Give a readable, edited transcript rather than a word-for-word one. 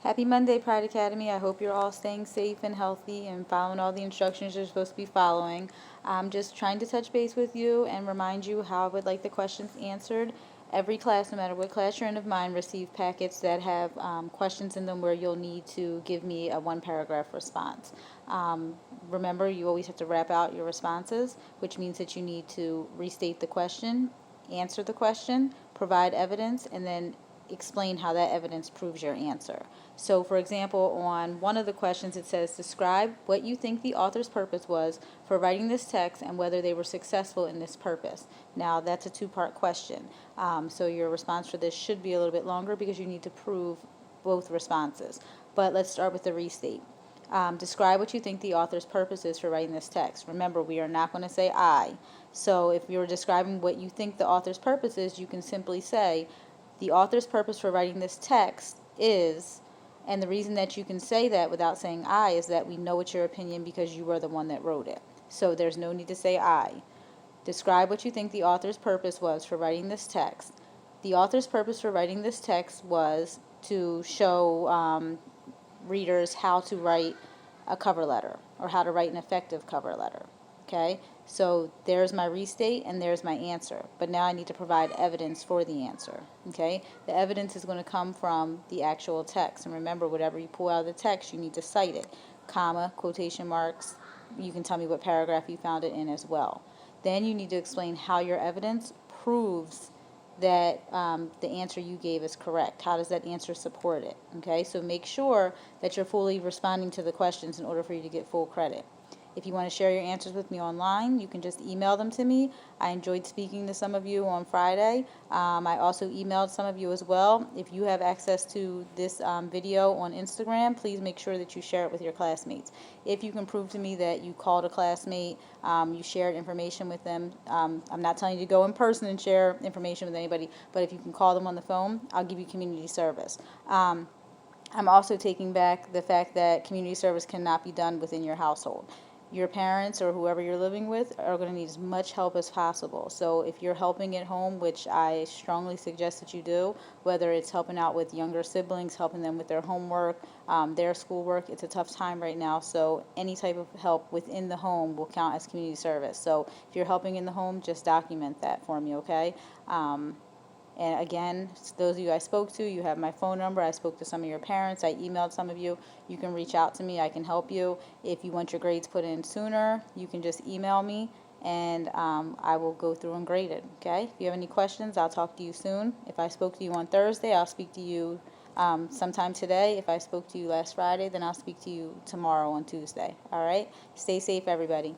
Happy Monday, Pride Academy. I hope you're all staying safe and healthy and following all the instructions you're supposed to be following. I'm just trying to touch base with you and remind you how I would like the questions answered. Every class, no matter what class you're in of mine, receive packets that have questions in them where you'll need to give me a one-paragraph response. Remember, you always have to wrap out your responses, which means that you need to restate the question, answer the question, provide evidence, and then explain how that evidence proves your answer. So, for example, on one of the questions it says, describe what you think the author's purpose was for writing this text and whether they were successful in this purpose. Now, that's a two-part question. So your response for this should be a little bit longer because you need to prove both responses. But let's start with the restate. Describe what you think the author's purpose is for writing this text. Remember, we are not going to say I. So if you're describing what you think the author's purpose is, you can simply say, the author's purpose for writing this text is, and the reason that you can say that without saying I is that we know it's your opinion because you are the one that wrote it. So there's no need to say I. Describe what you think the author's purpose was for writing this text. The author's purpose for writing this text was to show readers how to write a cover letter or how to write an effective cover letter. Okay, so there's my restate and there's my answer. But now I need to provide evidence for the answer. Okay, the evidence is going to come from the actual text. And remember, whatever you pull out of the text, you need to cite it. Comma, quotation marks. You can tell me what paragraph you found it in as well. Then you need to explain how your evidence proves that the answer you gave is correct. How does that answer support it? Okay, so make sure that you're fully responding to the questions in order for you to get full credit. If you want to share your answers with me online, you can just email them to me. I enjoyed speaking to some of you on Friday. I also emailed some of you as well. If you have access to this video on Instagram, please make sure that you share it with your classmates. If you can prove to me that you called a classmate, you shared information with them, I'm not telling you to go in person and share information with anybody, but if you can call them on the phone, I'll give you community service. I'm also taking back the fact that community service cannot be done within your household. Your parents or whoever you're living with are going to need as much help as possible. So if you're helping at home, which I strongly suggest that you do, whether it's helping out with younger siblings, helping them with their homework, their schoolwork, it's a tough time right now. So any type of help within the home will count as community service. So if you're helping in the home, just document that for me, okay? And again, those of you I spoke to, you have my phone number. I spoke to some of your parents. I emailed some of you. You can reach out to me. I can help you. If you want your grades put in sooner, you can just email me, and I will go through and grade it. Okay? If you have any questions, I'll talk to you soon. If I spoke to you on Thursday, I'll speak to you sometime today. If I spoke to you last Friday, then I'll speak to you tomorrow on Tuesday. All right? Stay safe, everybody.